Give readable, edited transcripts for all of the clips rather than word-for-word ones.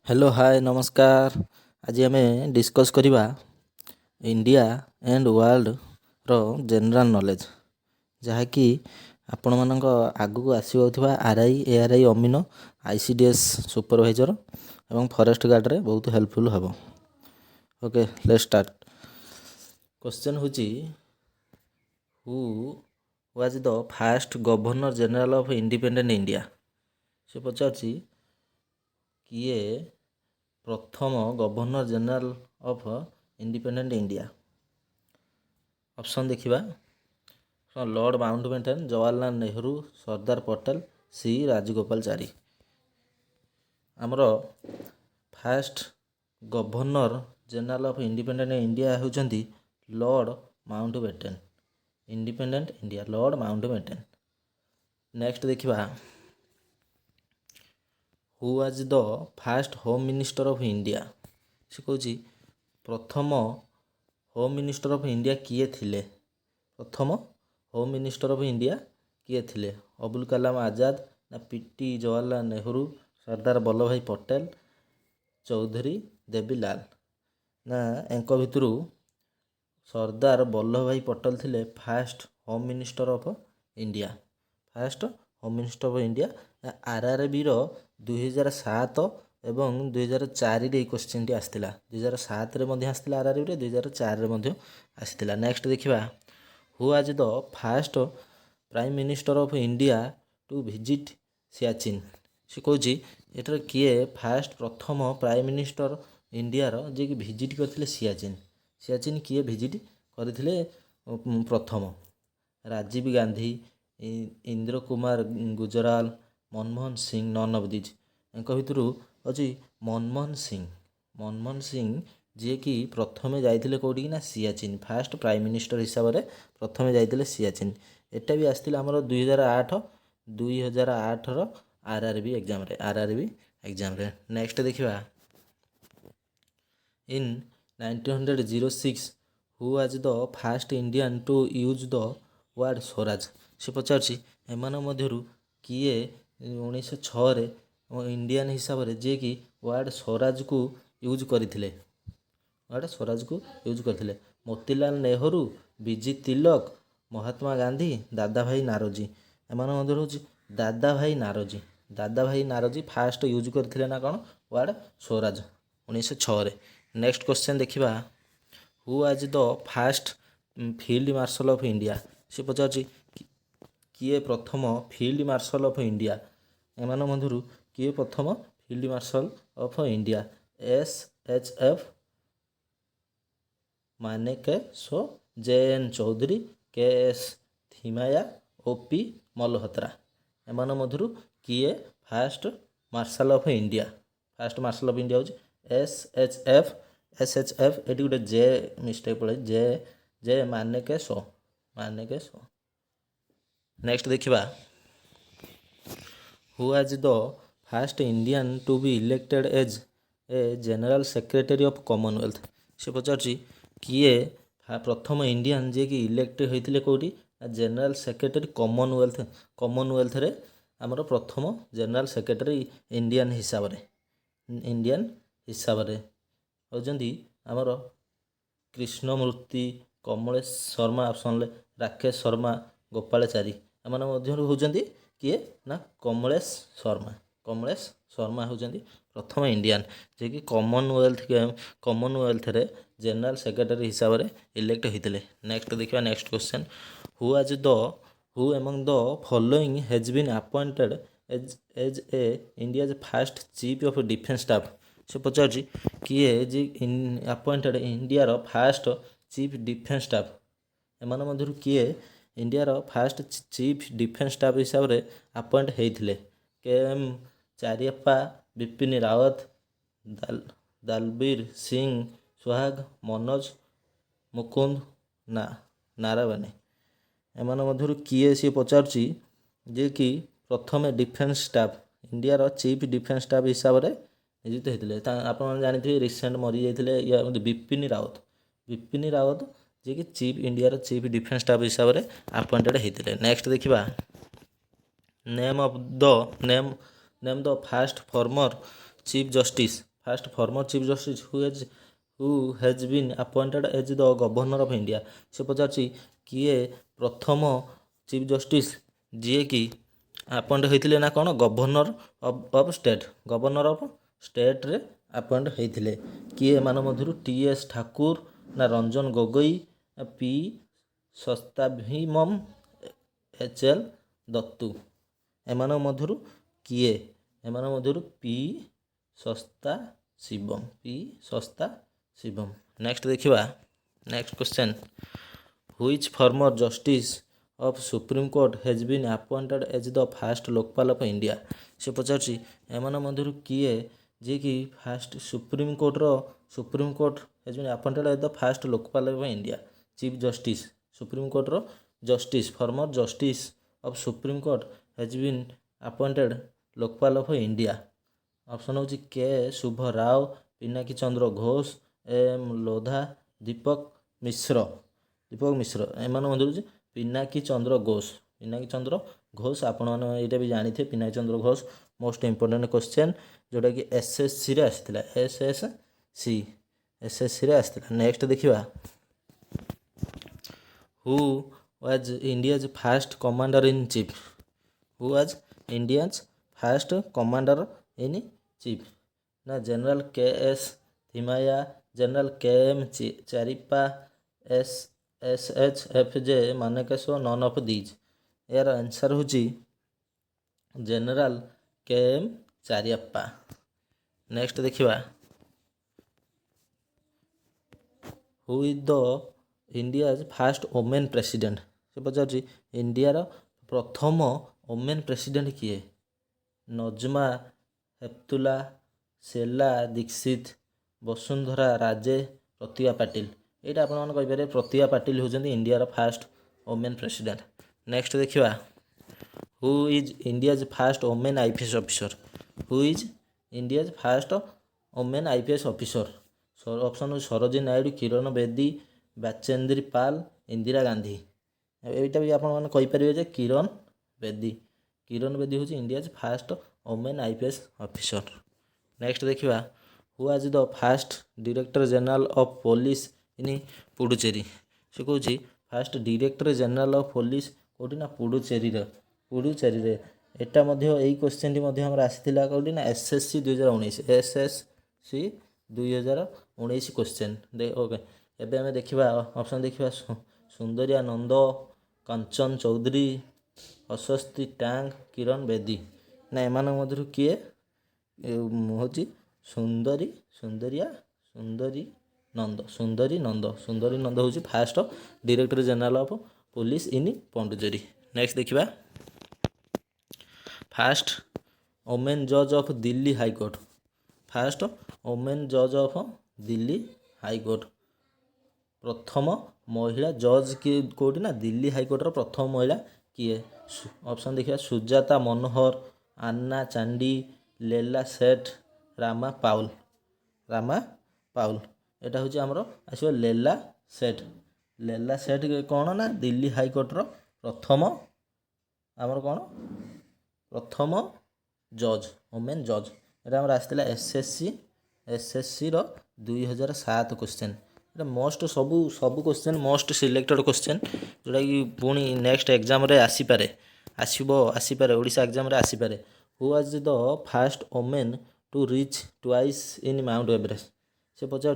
Hello hi नमस्कार। आज आम डिस्कस करिबा इंडिया एंड वर्ल्ड रो जनरल नॉलेज जहाँकि आपण मानक आगु आसुवा आरआई एआरआई अमीनो आईसीडीएस सुपरवाइजर एवं फॉरेस्ट गार्ड रे बहुत हेल्पफुल हम। Okay let's start. क्वेश्चन होची who was the first governor general of independent India. से पचारछि किए प्रथम governor general of independent India. Option देखिबा Lord Mountbatten, Jawaharlal Nehru, Sardar Patel, C Rajagopalachari. आमर first governor general of independent India होउचंती Lord Mountbatten. Independent India Lord Mountbatten. Next देखिबा who was the first home minister of India. से कहूँ प्रथम होम मिनिस्टर ऑफ इंडिया किए थिले। प्रथम होम मिनिस्टर ऑफ इंडिया किए थिले? अबुल कलाम आजाद ना पीटी जवाहरलाल नेहरू, सरदार वल्लभ भाई पटेल, चौधरी देवीलाल। ना एंक भितरु सरदार वल्लभ भाई पटेल थिले first home minister of India. First home minister of India. RRB रो 2007 एवं 2004 रे क्वेश्चन टी आस्तिला। 2007 रे मध्ये आस्तिला आरआरबी रे, 2004 रे मध्ये आस्तिला। नेक्स्ट देखिबा who was the first prime minister of India to visit Siachen. से कहूँ एटर किए फास्ट प्रथम प्राइम मिनिस्टर इंडिया रो जे कि विजिट करथिले सियाचिन। सियाचिन किए विजिट करथिले प्रथम? Rajiv Gandhi, Inder Kumar Gujral, Manmohan Singh. None of these एंक भितरु अछि मनमोहन सिंह। मनमोहन सिंह जे कि प्रथमे जाइथिले कोठी ना सियाचिन। फास्ट प्राइम मिनिस्टर हिसाब रे प्रथमे जाइथिले सियाचिन। एटा भी आस्तिला हमर 2008 रो आरआरबी एग्जाम रे। आरआरबी एग्जाम रे। नेक्स्ट देखिबा in 1906 who was the first Indian to use the word Swaraj. से पचारछि एमान मध्यरु किए 1906 रे इंडियन हिसाब रे जे कि वर्ड स्वराज को यूज करथिले। वर्ड स्वराज को यूज करथिले मोतीलाल नेहरू, बीजी तिलक, महात्मा गांधी, दादा भाई नारोजी। एमान मध्यरु होछि दादा भाई नारोजी। दादा भाई नारोजी फास्ट यूज करथिले ना कोन वर्ड स्वराज 1906 रे। नेक्स्ट क्वेश्चन देखिबा who was the fast field marshal of India. से पचारछि किए प्रथम फील्ड मार्शल ऑफ इंडिया। एमान मध्यरु किए प्रथम field marshal of India? SHF Manekshaw, JN Chaudhuri, KS Thimayya, OP Malhotra. एमान मध्यरु किए first marshal of India? First marshal of India होछि SHF। एटी गोटे जे मिस्टेक पड़े, जे Manekshaw. Manekshaw. Next देखिबा who was the first Indian to be elected as a general secretary of Commonwealth. से पचारछि किए प्रथम इंडियन जे कि इलेक्ट होइथिले कोठी जनरल सेक्रेटरी कॉमनवेल्थ। कॉमनवेल्थ रे हमर प्रथम जनरल सेक्रेटरी इंडियन हिसाब रे। इंडियन हिसाब रे होजंती हमर कृष्णमूर्ति, कमलेश शर्मा। ऑप्शन राकेश शर्मा, गोपालचारी। एमान मध्यरु होजंती किए ना कमलेश शर्मा। कमलेश शर्मा होजंती प्रथम इंडियन जे कि कॉमनवेल्थ रे जनरल सेक्रेटरी हिसाब रे इलेक्ट होइतिले। नेक्स्ट देखिबा next question who among the following has been appointed as a India's first chief of defence staff. से पचारछि किए जे अपॉइंटेड इंडिया रो फास्ट चीफ डिफेंस स्टाफ। एमान मध्यरु किए इंडिया रो फास्ट चीफ डिफेंस स्टाफ हिसाब रे अपॉइंट हेइथिले? KM चारियप्पा, बिपिन रावत, दलबीर सिंह सुहाग, मनोज मुकुंद नारावने। एमान मध्यरु किए से पचारछि जे कि प्रथम डिफेंस स्टाफ इंडिया रो चीफ डिफेंस स्टाफ हिसाब रे नियुक्त होइतिले? आपण जानिथिबे रिसेंट मरि जाइथिले या बिपिन रावत। बिपिन रावत जे कि चीफ इंडिया रो चीफ डिफेंस स्टाफ हिसाब रे अपॉइंटेड होइतिले। नेक्स्ट देखिबा name the first former chief justice. First former chief justice who has been appointed as the governor of India. से पचार किए प्रथम चीफ जस्टिस जी कि अपॉइंट होते ना कौन governor of state, governor of state रे अपॉइंट होते किए एम मध्य टी एस ठाकुर ना Ranjan Gogoi P Sathasivam H L Dattu. एम मध्य किए एम मध्य P Sathasivam, P Sathasivam. Next देखिए next question, which former justice of supreme court has been appointed as the first Lokpal of India. से पचार एम मध्य किए जी कि first supreme court has been appointed as the first Lokpal of India, chief justice supreme कोर्टर justice former justice of supreme court has been appointed Lokpal of India. Option हूँ K Subba Rao, Pinaki Chandra Ghosh, M Lodha, Deepak Mishra. एम मध्य पिनाकी चंद्र घोष आपण मैंने भी जानते Pinaki Chandra Ghosh most important question जोटा कि एसएससी रे आसला, एसएससी रे आसला। नेक्स्ट देखिए, who was India's first commander in chief, who was India's first commander in chief ना general K S Thimayya, general K M Cariappa, S H F J Manekshaw, none of these. यार answer हूँ general K M Cariappa. Next देखिए, who is the India's first women president. से पचार इंडियार प्रथम women president किए, नजमा हेप्तुल्ला, शेला दीक्षित, वसुंधरा राजे, प्रतिभा पाटिल। यहाँ आपरे प्रतिभा पाटिल होती इंडियार फास्ट वोमेन प्रेसिडेंट। नेक्स्ट देखिए, who is India's first women IPS officer, who is India's first women IPS officer. Option Sarojini Naidu, Kiran Bedi, Bachendri Pal, Indira Gandhi. यहाँ भी आपरे किरण बेदी हूँ India's first women IPS officer. Next देखिए, who is the first director general of police in Puducherry. से कौन first director general of police कौटी ना पुडुचेरी रे। एटा यही क्वेश्चन टी आसाला कौटी ना एसएससी 2019, एसएससी 2019 क्वेश्चन। ओके एबे आमे देखिबा ऑप्शन देखिबा, सुंदरिया नंद, कंचन चौधरी, अस्वस्ति टांग, किरण बेदी। ना एम मध्य किए हूँ सुंदरी नंद हूँ fast director general of police in Pondicherry. Next देखिबा, फास्ट वोमेन जज of Delhi high court, fast women जज ऑफ दिल्ली हाईकोर्ट। प्रथम महिला जज किए कौटी ना दिल्ली हाईकोर्टर प्रथम महिला किए। ऑप्शन देखिए, सुजाता मनोहर, आन्ना चांडी, लेला सेठ, रामा पाउल। एटा हूँ आमर आसो लेला सेठ कौन ना दिल्ली हाईकोर्टर प्रथम आमर कौन प्रथम जज वोमेन जज। यहाँ आसला एसएससी रो 2007 क्वेश्चन। ये मोस्ट सबू क्वेश्चन मोस्ट सिलेक्टेड क्वेश्चन जोटा कि पुणी नेक्स्ट एग्जाम रे आसीपारे ओडिशा एग्जाम रे आसीपारे। Who was the first women to reach twice in Mount Everest. से पचार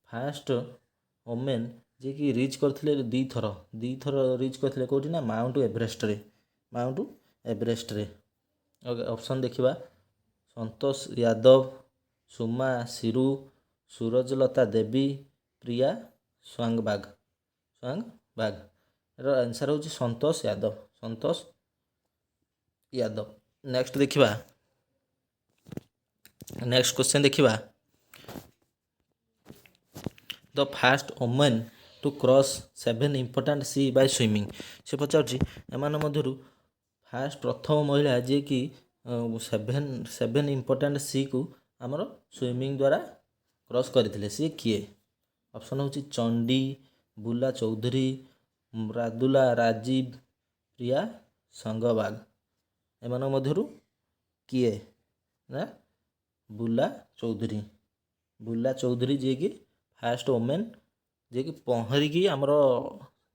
फास्ट वोमेन जी कि रिच करथिले दी थर रिच करथिले कोठी ना माउंट एवरेस्ट रे। ओके ऑप्शन देखिबा, संतोष यादव, सुमा सिरू, सूरजलता देवी, प्रिया स्वांगबाग। यार आंसर हूँ संतोष यादव। नेक्स्ट देखिबा, नेक्स्ट क्वेश्चन देखिबा, the first women to cross 7 important sea by swimming. से पचार एम मध्य फास्ट प्रथम महिला जी कि 7 इम्पोर्टाट सी को आमर स्विमिंग द्वारा क्रॉस करते सी किए। ऑप्शन हूँ चंडी, बुला चौधरी, मृदुला राजीव, प्रिया संगबाग। एम मध्य किए ना बुला चौधरी। ବୁଲା ଚୌଧୁରୀ ଯିଏକି ଫାଷ୍ଟ ଓମେନ୍ ଯିଏକି ପହଁରିକି ଆମର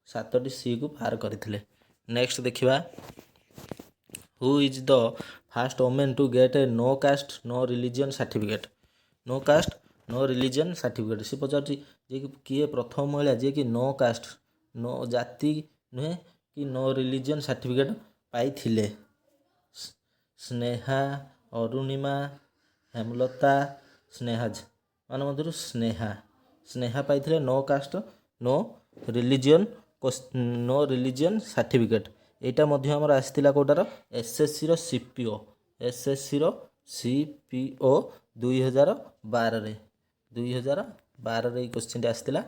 7ଟି ସିକୁ ପାର କରିଥିଲେ। ନେକ୍ସଟ ଦେଖିବା who is the first woman to get a no caste no religion certificate. No caste no religion certificate ସେ ପଚାରୁଛି ଯିଏକି କିଏ ପ୍ରଥମ ମହିଳା ଯିଏକି ନୋ କାଷ୍ଟ ନୋ ଜାତି ନୁହେଁ କି ନୋ ରିଲିଜିଅନ୍ ସାର୍ଟିଫିକେଟ୍ ପାଇଥିଲେ। ସ୍ନେହା, ଅରୁଣିମା, ହେମଲତା, ସ୍ନେହାଜ ମାନ ମଧ୍ୟରୁ ସ୍ନେହା ପାଇଥିଲେ no caste no religion certificate. ଏଇଟା ମଧ୍ୟ ଆମର ଆସିଥିଲା କେଉଁଟାର SSCର CPO 2012ରେ ଏଇ କ୍ୱେଶ୍ଚିନ୍ଟି ଆସିଥିଲା।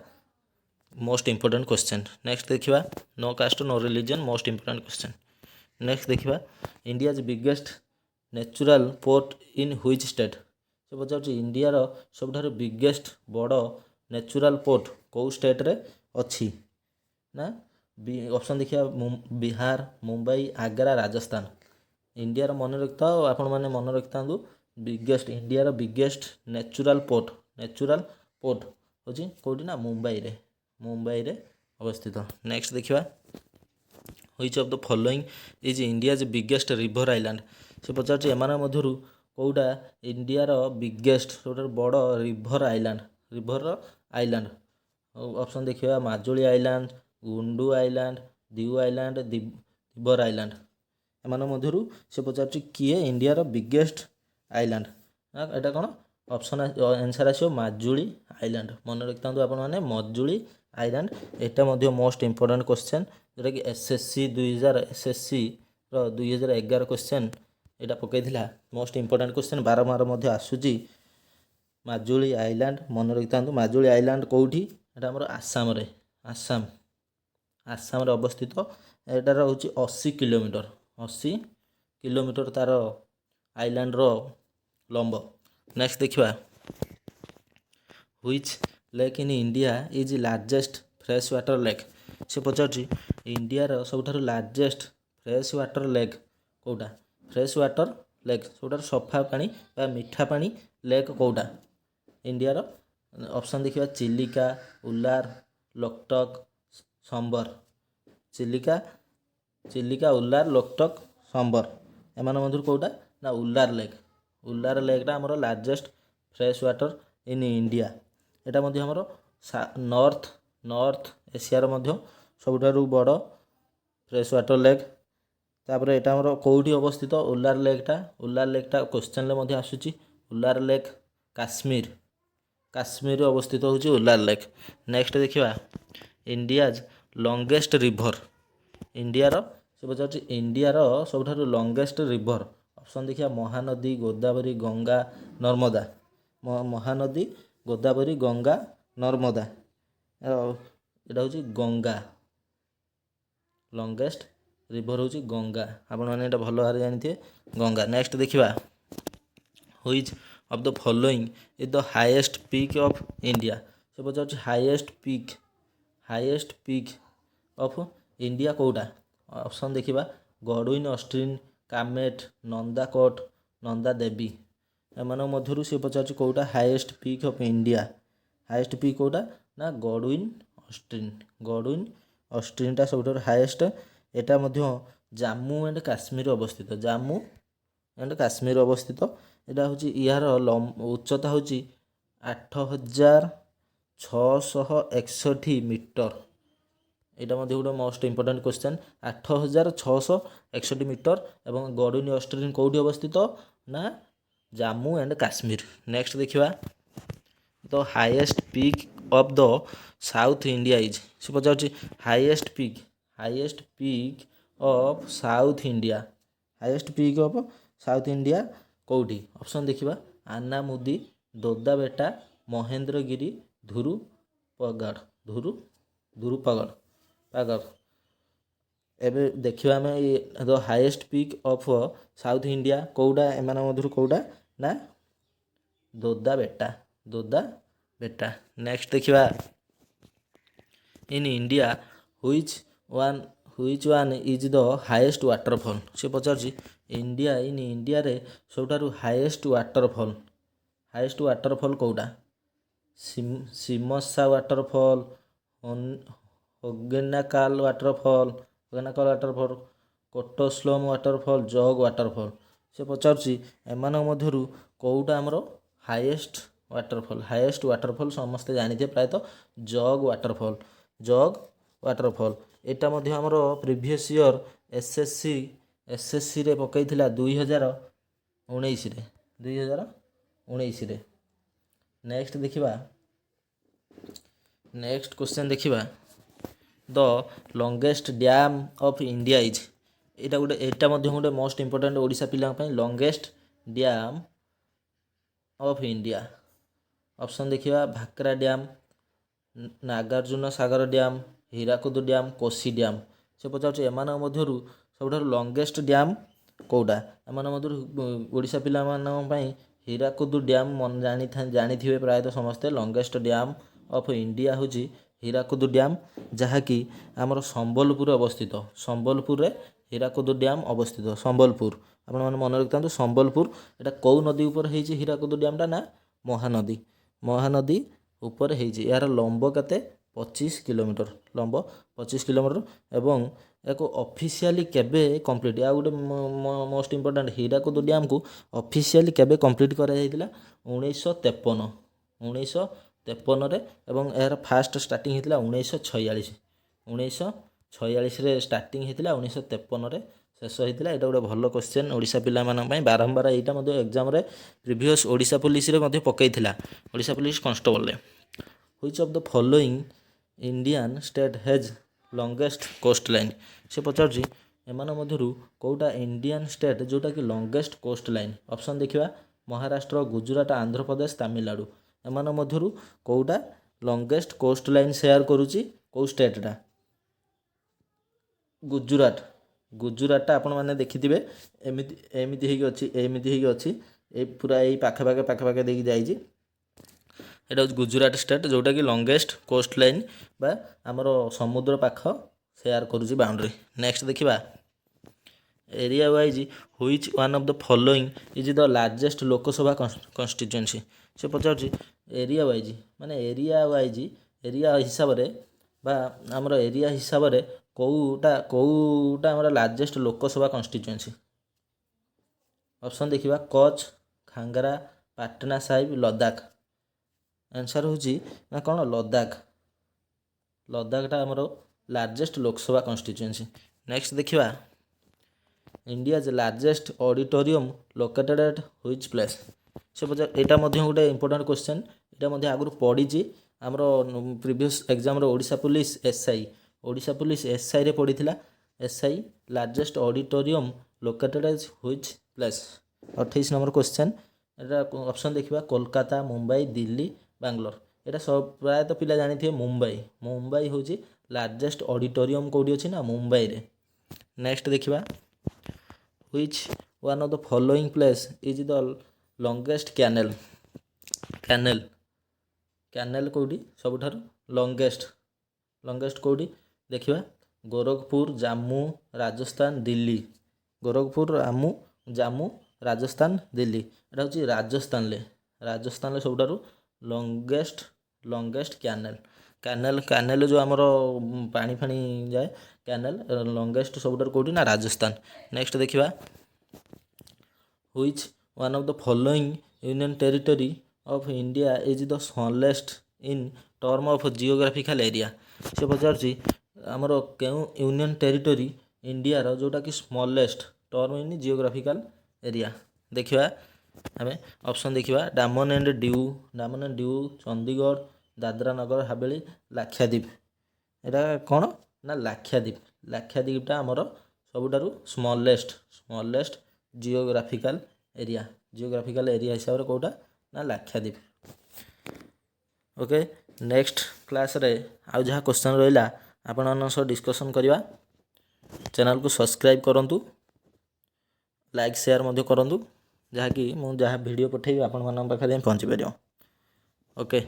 Most important question. ନେକ୍ସଟ ଦେଖିବା no caste no religion most important question. Next ଦେଖିବା India's biggest natural port in which state. ସେ ପଚାରୁଛି ଇଣ୍ଡିଆର ସବୁଠାରୁ ବିଗେଷ୍ଟ ବଡ଼ ନ୍ୟାଚୁରାଲ ପୋର୍ଟ କେଉଁ ଷ୍ଟେଟ୍ରେ ଅଛି ନା ଅପସନ୍ ଦେଖିବା ବିହାର, ମୁମ୍ବାଇ, ଆଗ୍ରା, ରାଜସ୍ଥାନ। ଇଣ୍ଡିଆର ମନେ ରଖିଥାଅ ଆପଣମାନେ ମନେ ରଖିଥାନ୍ତୁ ଇଣ୍ଡିଆର ବିଗେଷ୍ଟ ନ୍ୟାଚୁରାଲ ପୋର୍ଟ ହେଉଛି କେଉଁଠି ନା ମୁମ୍ବାଇରେ ଅବସ୍ଥିତ। ନେକ୍ସଟ ଦେଖିବା which of the following is India's biggest river island. ସେ ପଚାରୁଛି ଏମାନଙ୍କ ମଧ୍ୟରୁ କେଉଁଟା ଇଣ୍ଡିଆର ବିଗେଷ୍ଟ ସବୁଠାରୁ ବଡ଼ ରିଭର ଆଇଲାଣ୍ଡ। ଅପସନ୍ ଦେଖିବା ମାଜୁଳି ଆଇଲାଣ୍ଡ, ଗୁଣ୍ଡୁ ଆଇଲାଣ୍ଡ, ଦିଉ ଆଇଲାଣ୍ଡ, ଦିବର ଆଇଲାଣ୍ଡ। ଏମାନଙ୍କ ମଧ୍ୟରୁ ସେ ପଚାରୁଛି କିଏ ଇଣ୍ଡିଆର ବିଗେଷ୍ଟ ଆଇଲାଣ୍ଡ। ଏଇଟା କ'ଣ ଅପସନ୍ ଆନ୍ସର୍ ଆସିବ ମାଜୁଳି ଆଇଲାଣ୍ଡ। ମନେ ରଖିଥାନ୍ତୁ ଆପଣମାନେ ମଜୁଳି ଆଇଲାଣ୍ଡ। ଏଇଟା ମଧ୍ୟ ମୋଷ୍ଟ ଇମ୍ପୋର୍ଟାଣ୍ଟ କ୍ୱେଶ୍ଚନ୍ ଯେଉଁଟାକି SSCର 2011 କ୍ୱେଶ୍ଚନ୍ ଏଇଟା ପକାଇଥିଲା। ମୋଷ୍ଟ ଇମ୍ପୋର୍ଟାଣ୍ଟ କ୍ୱେଶ୍ଚନ୍ ବାରମ୍ବାର ମଧ୍ୟ ଆସୁଛି। ମାଜୁଳି ଆଇଲାଣ୍ଡ ମନେ ରଖିଥାନ୍ତୁ। ମାଜୁଳି ଆଇଲାଣ୍ଡ କେଉଁଠି ଏଇଟା ଆମର ଆସାମରେ ଅବସ୍ଥିତ। ଏଇଟାର ହେଉଛି 80 କିଲୋମିଟର ତାର ଆଇଲାଣ୍ଡର ଲମ୍ବ। ନେକ୍ସଟ ଦେଖିବା which lake in India is largest fresh water lake. ସେ ପଚାରୁଛି ଇଣ୍ଡିଆର ସବୁଠାରୁ ଲାର୍ଜେଷ୍ଟ ଫ୍ରେଶ୍ ୱାଟର ଲେକ୍ କେଉଁଟା। ଫ୍ରେଶ୍ ୱାଟର ଲେକ୍ ସବୁଠାରୁ ସଫା ପାଣି ବା ମିଠା ପାଣି ଲେକ୍ କେଉଁଟା ଇଣ୍ଡିଆର। ଅପସନ୍ ଦେଖିବା ଚିଲିକା, ଉଲାର, ଲୋକଟକ୍, ସମ୍ବର। ଚିଲିକା, ଉଲାର, ଲୋକଟକ୍, ସମ୍ବର। ଏମାନଙ୍କ ମଧ୍ୟରୁ କେଉଁଟା ନା ଉଲାର ଲେକ୍ଟା ଆମର largest fresh water in India. ଏଇଟା ମଧ୍ୟ ଆମର ନର୍ଥ ଏସିଆର ମଧ୍ୟ ସବୁଠାରୁ ବଡ଼ ଫ୍ରେଶ୍ ୱାଟର ଲେକ୍। ତାପରେ ଏଇଟା ଆମର କେଉଁଠି ଅବସ୍ଥିତ ଉଲାର ଲେକ୍ଟା କ୍ୱେଶ୍ଚନ୍ରେ ମଧ୍ୟ ଆସୁଛି। ଉଲାର ଲେକ୍ କାଶ୍ମୀରରେ ଅବସ୍ଥିତ ହେଉଛି ଉଲାର ଲେକ୍। ନେକ୍ସଟ ଦେଖିବା ଇଣ୍ଡିଆଜ୍ ଲଙ୍ଗେଷ୍ଟ ରିଭର। ସେ ପଚାରୁଛି ଇଣ୍ଡିଆର ସବୁଠାରୁ ଲଙ୍ଗେଷ୍ଟ ରିଭର। ଅପସନ୍ ଦେଖିବା ମହାନଦୀ, ଗୋଦାବରୀ, ଗଙ୍ଗା, ନର୍ମଦା। ମହାନଦୀ, ଗୋଦାବରୀ, ଗଙ୍ଗା, ନର୍ମଦା। ଏଇଟା ହେଉଛି ଗଙ୍ଗା। ଲଙ୍ଗେଷ୍ଟ ରିଭର ହେଉଛି ଗଙ୍ଗା। ଆପଣମାନେ ଏଇଟା ଭଲ ଭାବରେ ଜାଣିଥିବେ ଗଙ୍ଗା। ନେକ୍ସଟ ଦେଖିବା which of the following is the highest peak of India. ସେ ପଚାରୁଛି ହାଇଏଷ୍ଟ ପିକ୍ ଅଫ୍ ଇଣ୍ଡିଆ କେଉଁଟା। ଅପସନ୍ ଦେଖିବା ଗଡ଼ୱିନ୍ ଅଷ୍ଟ୍ରିନ୍, କାମେଟ୍, ନନ୍ଦାକୋଟ, ନନ୍ଦା ଦେବୀ। ଏମାନଙ୍କ ମଧ୍ୟରୁ ସେ ପଚାରୁଛି କେଉଁଟା highest peak of India. Highest peak କେଉଁଟା ନା ଗଡ଼ୱିନ୍ ଅଷ୍ଟ୍ରିନ୍ଟା ସବୁଠାରୁ ହାଇଏଷ୍ଟ। ଏଇଟା ମଧ୍ୟ ଜାମ୍ମୁ ଆଣ୍ଡ କାଶ୍ମୀର ଅବସ୍ଥିତ। ଏଇଟା ହେଉଛି ଏହାର ଉଚ୍ଚତା ହେଉଛି 8661 ମିଟର। ଏଇଟା ମଧ୍ୟ ଗୋଟେ ମୋଷ୍ଟ ଇମ୍ପୋର୍ଟାଣ୍ଟ କ୍ୱେଶ୍ଚନ୍। 8661 ମିଟର ଏବଂ ଗଡ଼ୱିନ୍ ଅଷ୍ଟ୍ରିନ୍ କେଉଁଠି ଅବସ୍ଥିତ ନା ଜାମ୍ମୁ ଆଣ୍ଡ କାଶ୍ମୀର। ନେକ୍ସଟ ଦେଖିବା the highest peak of the south India is. ସେ ପଚାରୁଛି highest peak of south India କେଉଁଠି। ଅପସନ୍ ଦେଖିବା ଆନାମୁଦି, ଦୋଦାବେଟା, ମହେନ୍ଦ୍ରଗିରି, ଧୁରୁପାଗଡ଼। ଏବେ ଦେଖିବା ଆମେ the highest peak of south India କେଉଁଟା ଏମାନଙ୍କ ମଧ୍ୟରୁ କେଉଁଟା ନା ଦୋଦାବେଟା। ନେକ୍ସଟ ଦେଖିବା in India which one is the highest waterfall. ସେ ପଚାରୁଛି ଇଣ୍ଡିଆରେ ସବୁଠାରୁ ହାଇଏଷ୍ଟ ୱାଟରଫଲ୍ କେଉଁଟା। ସିମସା ୱାଟରଫଲ୍, ହୋଗେନାକାଲ ୱାଟରଫଲ୍, କୋଟସ୍ଲୋମ ୱାଟରଫଲ୍, ଜଗ୍ ୱାଟରଫଲ୍। ସେ ପଚାରୁଛି ଏମାନଙ୍କ ମଧ୍ୟରୁ କେଉଁଟା ଆମର ହାଇଏଷ୍ଟ ୱାଟରଫଲ୍ ସମସ୍ତେ ଜାଣିଥିବେ ପ୍ରାୟତଃ ଜଗ୍ ୱାଟରଫଲ୍। ଏଇଟା ମଧ୍ୟ ଆମର ପ୍ରିଭିୟସ୍ ଇୟର୍ ଏସ୍ଏସ୍ସିରେ ପକାଇଥିଲା 2019ରେ। ନେକ୍ସଟ କ୍ୱେଶ୍ଚନ୍ ଦେଖିବା the longest dam of India is. ଏଇଟା ମଧ୍ୟ ଗୋଟେ ମୋଷ୍ଟ ଇମ୍ପୋର୍ଟାଣ୍ଟ ଓଡ଼ିଶା ପିଲାଙ୍କ ପାଇଁ। Longest dam of India option ଦେଖିବା Bhakra dam, Nagarjuna Sagar dam, Hirakud dam, Kosi dam. ସେ ପଚାରୁଛି ଏମାନଙ୍କ ମଧ୍ୟରୁ ସବୁଠାରୁ ଲଙ୍ଗେଷ୍ଟ ଡ୍ୟାମ୍ କେଉଁଟା। ଏମାନଙ୍କ ମଧ୍ୟରୁ ଓଡ଼ିଶା ପିଲାମାନଙ୍କ ପାଇଁ ହୀରାକୁଦ ଡ୍ୟାମ୍ ଜାଣିଥିବେ ପ୍ରାୟତଃ ସମସ୍ତେ। ଲଙ୍ଗେଷ୍ଟ ଡ୍ୟାମ୍ ଅଫ୍ ଇଣ୍ଡିଆ ହେଉଛି ହୀରାକୁଦ ଡ୍ୟାମ୍, ଯାହାକି ଆମର ସମ୍ବଲପୁରରେ ଅବସ୍ଥିତ। ସମ୍ବଲପୁରରେ ହୀରାକୁଦ ଡ୍ୟାମ୍ ଅବସ୍ଥିତ। ସମ୍ବଲପୁର ଆପଣମାନେ ମନେ ରଖିଥାନ୍ତୁ। ସମ୍ବଲପୁର ଏଇଟା କେଉଁ ନଦୀ ଉପରେ ହେଇଛି ହୀରାକୁଦ ଡ୍ୟାମ୍ଟା? ନା ମହାନଦୀ ଉପରେ ହେଇଛି। ଏହାର ଲମ୍ବ କେତେ? 25 କିଲୋମିଟର। ଏବଂ ଏହାକୁ ଅଫିସିଆଲି କେବେ କମ୍ପ୍ଲିଟ୍, ଆଉ ଗୋଟେ ମୋଷ୍ଟ ଇମ୍ପୋର୍ଟାଣ୍ଟ, ହୀରାକୁଦ ଡ୍ୟାମ୍କୁ ଅଫିସିଆଲି କେବେ କମ୍ପ୍ଲିଟ୍ କରାଯାଇଥିଲା? 1953ରେ। ଏବଂ ଏହାର ଫାଷ୍ଟ ଷ୍ଟାର୍ଟିଂ ହେଇଥିଲା 1946ରେ ଷ୍ଟାର୍ଟିଂ ହେଇଥିଲା, 1953ରେ ଶେଷ ହେଇଥିଲା। ଏଇଟା ଗୋଟେ ଭଲ କ୍ୱେଶ୍ଚନ୍ ଓଡ଼ିଶା ପିଲାମାନଙ୍କ ପାଇଁ। ବାରମ୍ବାର ଏଇଟା ମଧ୍ୟ ଏକ୍ଜାମ୍ରେ ପ୍ରିଭିୟସ୍ ଓଡ଼ିଶା ପୋଲିସରେ ମଧ୍ୟ ପକାଇଥିଲା, ଓଡ଼ିଶା ପୋଲିସ କନଷ୍ଟେବଲରେ। Which of the following Indian state has longest coast line. ସେ ପଚାରୁଛି ଏମାନଙ୍କ ମଧ୍ୟରୁ କେଉଁଟା ଇଣ୍ଡିଆନ୍ ଷ୍ଟେଟ୍ ଯେଉଁଟାକି ଲଙ୍ଗେଷ୍ଟ କୋଷ୍ଟ ଲାଇନ୍। ଅପସନ୍ ଦେଖିବା ମହାରାଷ୍ଟ୍ର, ଗୁଜୁରାଟ, ଆନ୍ଧ୍ରପ୍ରଦେଶ, ତାମିଲନାଡ଼ୁ। ଏମାନଙ୍କ ମଧ୍ୟରୁ କେଉଁଟା ଲଙ୍ଗେଷ୍ଟ କୋଷ୍ଟ ଲାଇନ୍ ସେୟାର କରୁଛି? କେଉଁ ଷ୍ଟେଟ୍ଟା? ଗୁଜୁରାଟଟା ଆପଣମାନେ ଦେଖିଥିବେ ଏମିତି ହେଇକି ଅଛି ପୁରା ଏଇ ପାଖେ ଦେଇକି ଯାଇଛି। ଏଇଟା ହେଉଛି ଗୁଜୁରାଟ ଷ୍ଟେଟ୍, ଯେଉଁଟାକି ଲଙ୍ଗେଷ୍ଟ କୋଷ୍ଟ ଲାଇନ୍ ବା ଆମର ସମୁଦ୍ର ପାଖ ସେୟାର କରୁଛି ବାଉଣ୍ଡ୍ରି। ନେକ୍ସଟ ଦେଖିବା area wise which one of the following is the largest Lok Sabha constituency. ସେ ପଚାରୁଛି ଏରିଆ ହିସାବରେ ବା ଆମର ଏରିଆ ହିସାବରେ କେଉଁଟା ଆମର ଲାର୍ଜେଷ୍ଟ ଲୋକସଭା କନଷ୍ଟିଚୁଏନ୍ସି। ଅପସନ୍ ଦେଖିବା କଚ୍ଛ, ଖାଙ୍ଗରା, ପାଟନା ସାହିବ, ଲଦାଖ। ଆନ୍ସର୍ ହେଉଛି ନା କ'ଣ? ଲଦାଖଟା ଆମର ଲାର୍ଜେଷ୍ଟ ଲୋକସଭା କନଷ୍ଟିଚୁଏନ୍ସି। ନେକ୍ସଟ ଦେଖିବା India's largest auditorium located at which place. ସେ ପଚାର ଏଇଟା ମଧ୍ୟ ଗୋଟେ ଇମ୍ପୋର୍ଟାଣ୍ଟ କ୍ୱେଶ୍ଚନ୍। ଏଇଟା ମଧ୍ୟ ଆଗରୁ ପଡ଼ିଛି ଆମର ପ୍ରିଭିୟସ୍ ଏକ୍ଜାମ୍ର ଓଡ଼ିଶା ପୋଲିସ ଏସ୍ଆଇରେ ପଡ଼ିଥିଲା। SI largest auditorium located at which place. 28 number question. ଏଇଟା ଅପସନ୍ ଦେଖିବା କୋଲକାତା, ମୁମ୍ବାଇ, ଦିଲ୍ଲୀ, ବାଙ୍ଗଲୋର। ଏଇଟା ପ୍ରାୟତଃ ପିଲା ଜାଣିଥିବେ ମୁମ୍ବାଇ ହେଉଛି ଲାର୍ଜେଷ୍ଟ ଅଡିଟୋରିୟମ୍ କେଉଁଠି ଅଛି? ନା ମୁମ୍ବାଇରେ। ନେକ୍ସଟ ଦେଖିବା which one of the following place is the longest canal କେଉଁଠି ସବୁଠାରୁ ଲଙ୍ଗେଷ୍ଟ କେଉଁଠି ଦେଖିବା ଗୋରଖପୁର, ଜାମ୍ମୁ, ରାଜସ୍ଥାନ, ଦିଲ୍ଲୀ। ଜାମ୍ମୁ, ରାଜସ୍ଥାନ, ଦିଲ୍ଲୀ। ଏଇଟା ହେଉଛି ରାଜସ୍ଥାନରେ ସବୁଠାରୁ ଲଙ୍ଗେଷ୍ଟ କ୍ୟାନେଲ୍ ଯେଉଁ ଆମର ପାଣି ଯାଏ କ୍ୟାନେଲ୍ ଲଙ୍ଗେଷ୍ଟ ସବୁଠାରୁ କେଉଁଠି? ନା ରାଜସ୍ଥାନ। ନେକ୍ସଟ ଦେଖିବା which one of the following union territory of India is the smallest in term of geographical area. ସେ ପଚାରୁଛି ଆମର କେଉଁ ୟୁନିୟନ୍ ଟେରିଟୋରି ଇଣ୍ଡିଆର ଯେଉଁଟାକି smallest term in geographical area. ଦେଖିବା ଆମେ ଅପସନ୍ ଦେଖିବା ଡାମନ ଆଣ୍ଡ ଡିଉ, ଚଣ୍ଡିଗଡ଼, ଦାଦ୍ରା ନଗର ହାବେଳି, ଲାକ୍ଷାଦ୍ୱୀପ। ଏଇଟା କ'ଣ? ନା ଲାକ୍ଷାଦ୍ୱୀପଟା ଆମର ସବୁଠାରୁ ସ୍ମଲେଷ୍ଟ ଜିଓଗ୍ରାଫିକାଲ ଏରିଆ ହିସାବରେ କେଉଁଟା? ନା ଲାକ୍ଷାଦ୍ୱୀପ। ଓକେ, ନେକ୍ସଟ କ୍ଲାସ୍ରେ ଆଉ ଯାହା କ୍ୱେଶ୍ଚନ୍ ରହିଲା ଆପଣମାନଙ୍କ ସହ ଡିସ୍କସନ୍ କରିବା। ଚ୍ୟାନେଲକୁ ସବସ୍କ୍ରାଇବ୍ କରନ୍ତୁ, ଲାଇକ୍ ସେୟାର ମଧ୍ୟ କରନ୍ତୁ, ଯାହାକି ମୁଁ ଯାହା ଭିଡ଼ିଓ ପଠାଇବି ଆପଣମାନଙ୍କ ପାଖରେ ଯାଇ ପହଞ୍ଚିପାରିବ। ଓକେ।